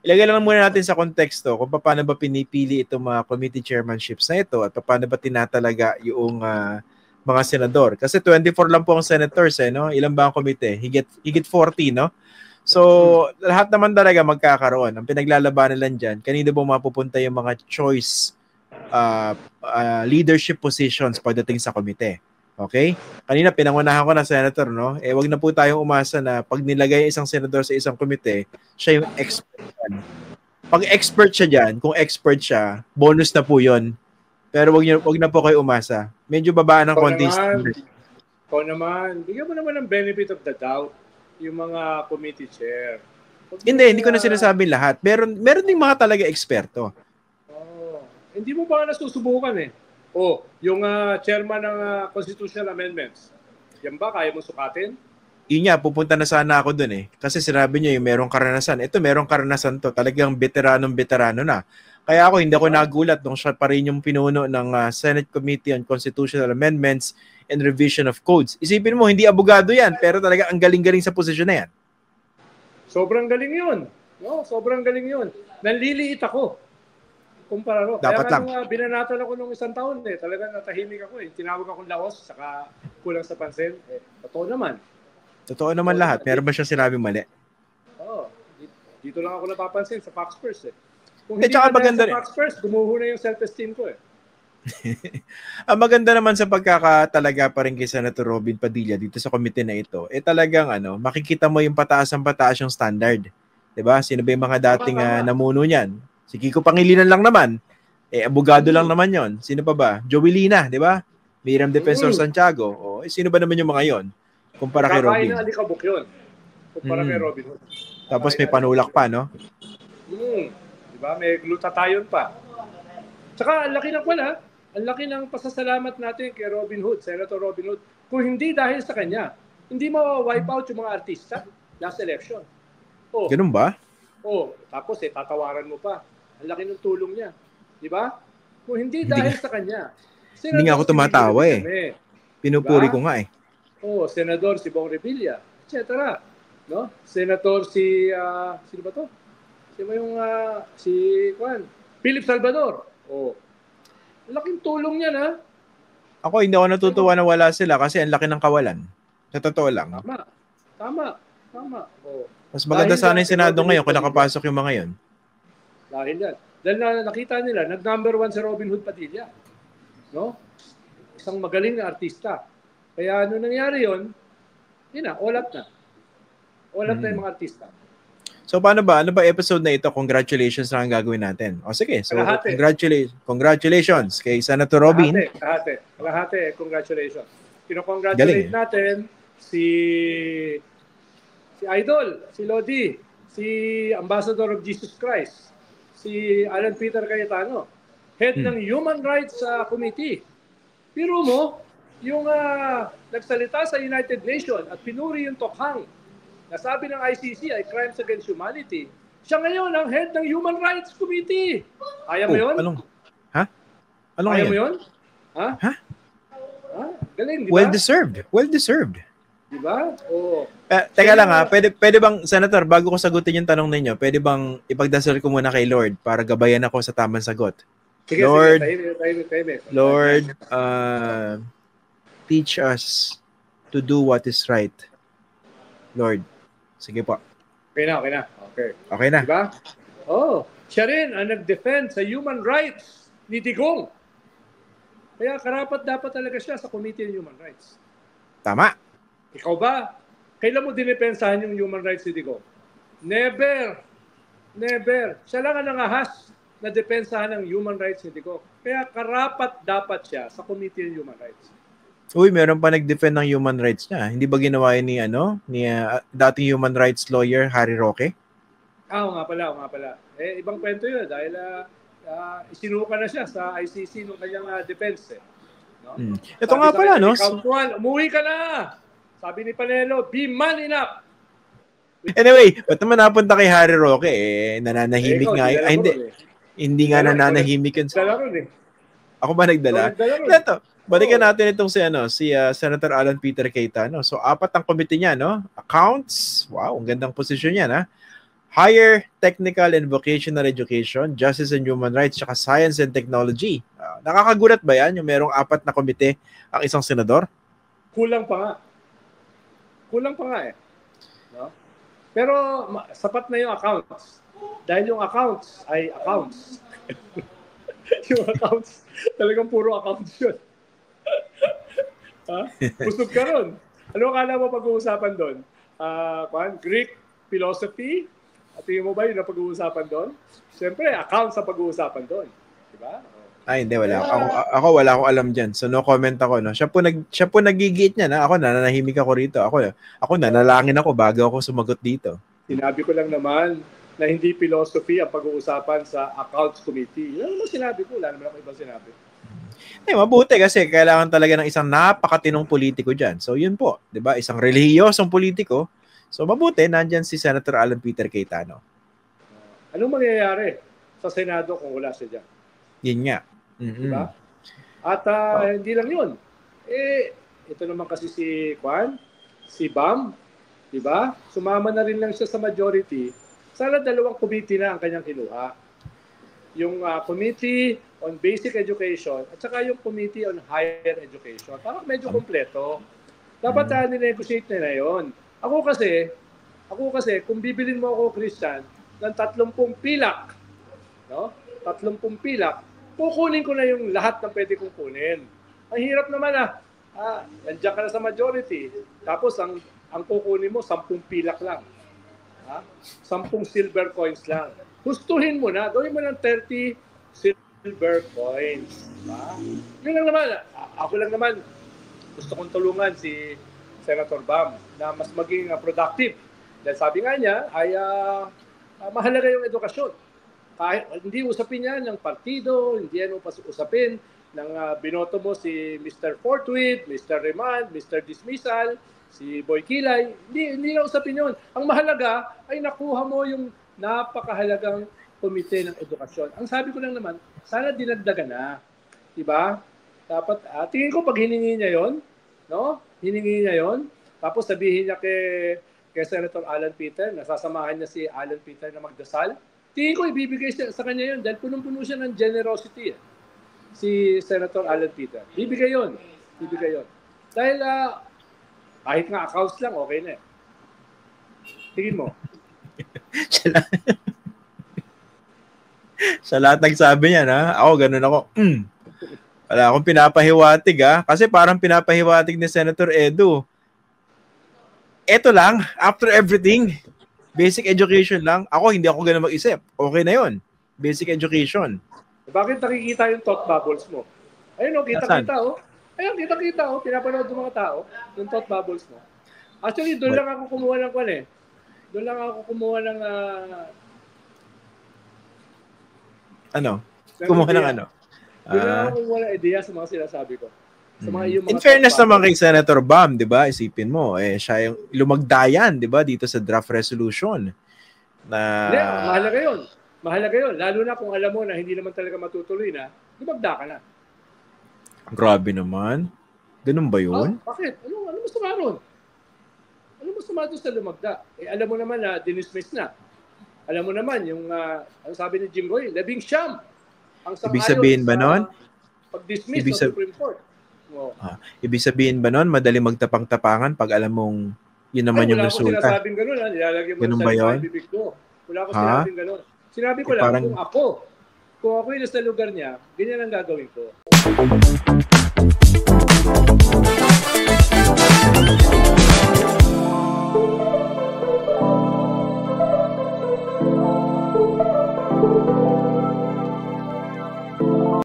ilagay lang muna natin sa konteksto kung paano ba pinipili itong mga committee chairmanships na ito at paano ba tinatalaga yung mga senador. Kasi 24 lang po ang senators, no? Ilan ba ang komite? Higit 40, no? So, lahat naman talaga magkakaroon. Ang pinaglalabanan lang dyan, kanino ba mapupunta yung mga choice leadership positions pagdating sa komite. Okay? Kanina pinangunahan ko na senator, no? Wag na po tayong umasa na pag nilagay isang senador sa isang komite, siya yung expert yan. Pag expert siya diyan, kung expert siya, bonus na po 'yon. Pero wag na po kayo umasa. Medyo babaan ng konti. Ikaw naman, bigyan mo naman ng benefit of the doubt yung mga committee chair. Hindi ko na sinasabi lahat. Meron ding mga talaga eksperto. Hindi mo ba nasusubukan yung chairman ng constitutional amendments, yan ba kaya mo sukatin? Yun nga, pupunta na sana ako dun Kasi sinabi niya yung merong karanasan. Ito, merong karanasan to. Talagang veterano na. Kaya ako, hindi ako nagulat nung siya pa rin yung pinuno ng Senate Committee on Constitutional Amendments and Revision of Codes. Isipin mo, hindi abogado yan, pero talaga ang galing-galing sa posisyon na yan. Sobrang galing yun. No, sobrang galing yun. Nanliliit ako. Kumpara ro. Dapat kaya lang. Binanatan ako nung isang taon talagang natahimik ako Tinawag akong laos, saka kulang sa pansin. Totoo naman. Totoo naman lahat. Meron ba siya sinabing mali? Oo. Dito lang ako napapansin sa Fox First Kung hindi na sa Fox First, gumuho na yung self-esteem ko Ang maganda naman sa pagkakatalaga pa rin kay Senator Robin Padilla dito sa komite na ito, talagang makikita mo yung pataas yung standard. 'Di ba? Sino ba yung mga dating namuno niyan? Si Kiko Pangilinan lang naman. Abogado lang naman 'yon. Sino pa ba? Joelina, 'di ba? Miriam Defensor Santiago. Sino ba naman yung mga 'yon? Kumpara kay Robin. Kakain na alikabok 'yon. Kumpara kay Robin. Tapos may panulak pa, no? 'Di ba? May glutathione pa. Tsaka ang laki ng ang laki ng pasasalamat natin kay Robin Hood, Senator Robin Hood. Kung hindi dahil sa kanya, hindi ma-wipe out yung mga artista last election. Ganun ba? Tapos tatawaran mo pa. Ang laki ng tulong niya. Di ba? Kung hindi dahil sa kanya. Hindi nga ako tumatawa Pinupuri ko nga Senador si Bong Revilla, etc. No? Senator sino ba to? Sino yung Philip Salvador. Ang laking tulong niya Ako hindi ako natutuwa na wala sila kasi ang laki ng kawalan. Sa totoo lang. Tama. Mas maganda sana yung Senado ngayon kung nakapasok yung mga yon. Dahil nakita nila, nag-number 1 si Robin Hood Padilla. No? Isang magaling na artista. Kaya nangyari yun, all up na. All up na yung mga artista. So paano ba? Ano ba episode na ito? Congratulations na ang gagawin natin. Sige. So congratulations kay Senator Robin. Kalahati. Congratulations. Congratulate natin si Idol, si Lodi, si Ambassador of Jesus Christ, si Alan Peter Cayetano, head ng Human Rights Committee. Pero mo, yung nagsalita sa United Nations at pinuri yung tokhang nasabi ng ICC ay crimes against humanity. Siya ngayon ang head ng Human Rights Committee. Kaya mo yun? Kaya mo yun? Galing, di ba? Well deserved. Di ba? Teka lang pwede bang, Senator, bago ko sagutin yung tanong ninyo, pwede bang ipagdasal ko muna kay Lord para gabayan ako sa tamang sagot? Sige, Lord, Lord, teach us to do what is right. Lord, sige po. Okay na. Okay na. Diba? Siya rin ang nag-defend sa human rights ni Digong. Kaya karapat dapat talaga siya sa Committee on Human Rights. Tama. Ikaw ba? Kailan mo dinipensahan yung human rights ni Digong? Never. Siya lang ang nangahas na depensahan ng human rights ni Digong. Kaya karapat dapat siya sa Committee on Human Rights. Meron pa nag-defend ng human rights niya. Hindi ba ginawa ni dating human rights lawyer Harry Roque? Oo nga pala. Ibang kwento 'yun dahil isinuka na siya sa ICC nung kanyang defense No? Ito nga pala, no? Count one, umuwi ka na! Sabi ni Panelo, be man enough! Anyway, ba't naman napunta kay Harry Roque? Nananahimik nga. Hindi nga nananahimik yun. Ako ba nagdala? Ito, balikan natin itong si Senator Alan Peter Cayetano. So, 4 ang committee niya, no? Accounts, wow, ang gandang posisyon niya, Higher Technical and Vocational Education, Justice and Human Rights, tsaka Science and Technology. Nakakagulat ba yan? Yung merong 4 na komite ang isang senador? Kulang pa nga. Kulang pa nga eh. No? Pero sapat na yung accounts. Dahil yung accounts ay accounts. Yung accounts, talagang puro accounts yun. Busog ka ron. Ano akala mo pag-uusapan doon? Greek philosophy? At tingin mo ba yun ang pag-uusapan doon? Siyempre, accounts ang pag-uusapan doon. Diba? Ay, hindi, wala. Ako wala akong alam dyan. So, no comment ako. No? Siya po nagigit niya. Na? Ako, nananahimik ako rito. Ako nanalangin ako bago ako sumagot dito. Sinabi ko lang naman na hindi philosophy ang pag-uusapan sa Accounts Committee. Yan naman sinabi ko. Wala naman ako ibang sinabi. Mabuti kasi kailangan talaga ng isang napakatinong politiko dyan. So, yun po. Diba? Isang relihiyosong politiko. So, mabuti, nandyan si Senator Alan Peter Cayetano. Anong mangyayari sa Senado kung wala siya dyan? Yun nga. Mm-hmm. Diba? At hindi lang yun. Ito naman kasi si Bam, diba? Sumama na rin lang siya sa majority. Sana 2 committee na ang kanyang kinuha. Yung Committee on Basic Education at saka yung Committee on Higher Education. Parang medyo kompleto. Dapat ninegotiate na yun. Ako kasi, kung bibilin mo ako, Christian, ng 30 pilak, no? 30 pilak, kukunin ko na yung lahat ng pwede kong kunin. Ang hirap naman nandiyan ka na sa majority, tapos ang kukunin mo, 10 pilak lang. 10 silver coins lang. Gustuhin mo na, gawin mo ng 30 silver coins. Yun lang naman. Ako lang naman, gusto kong tulungan si Senator Bam na mas maging productive. Dahil sabi nga niya ay mahalaga yung edukasyon. Kahit hindi usapin yan ng partido, hindi yan usapin ng binoto mo si Mr. Fortwith, Mr. Remand, Mr. Dismissal, si Boy Kilay. Hindi na usapin yun. Ang mahalaga ay nakuha mo yung napakahalagang komite ng edukasyon. Ang sabi ko lang naman, sana dinagdagan na. Diba? Dapat, tingin ko pag hiningi niya yon, no? Hiningi niya yon, tapos sabihin niya kay Senator Alan Peter, nasasamahan niya si Alan Peter na magdasal, tingin ko ibibigay sa kanya yun dahil punong-puno siya ng generosity. Si Senator Alan Peter. Bibigay yun. Dahil kahit nga accounts lang, okay na. Tingin mo. Sa lahat nagsabi niya, ako ganun ako. Wala akong pinapahiwatig kasi parang pinapahiwatig ni Senator Edu. Eto lang, after everything, basic education lang. Ako, hindi ako ganun mag-isip. Okay na yon. Basic education. Bakit nakikita yung thought bubbles mo? Ayun kita-kita Ayun, kita-kita pinapanood ng mga tao, yung thought bubbles mo. Actually, doon lang ako kumuha ng Doon lang ako kumuha ng Kumuha ng ano? Doon lang ako kumuha ng idea sa mga sinasabi ko. Sa mga in fairness naman kay Senator Bam, di ba? Isipin mo, siya yung lumagdayan, di ba? Dito sa draft resolution. Hindi, mahalaga yun. Lalo na kung alam mo na hindi naman talaga matutuloy na, lumagda ka na. Grabe naman. Ganun ba yun? Bakit? Ano masama ron? Ano masama doon sa lumagda? Alam mo naman na dinismiss na. Alam mo naman yung, ang sabi ni Jim Roy, 11 ang ibig sabihin ba nun? Pag-dismiss ng Supreme Court. Ibig sabihin ba nun, madali magtapang-tapangan pag alam mong yun naman yung resulta? Wala ko sinasabing gano'n. Nilalagyan mo ganun ba yun? Bibig ko. Wala ko sinasabing gano'n. Sinabi ko lang, kung ako yung nasa lugar niya, ganyan ang gagawin ko.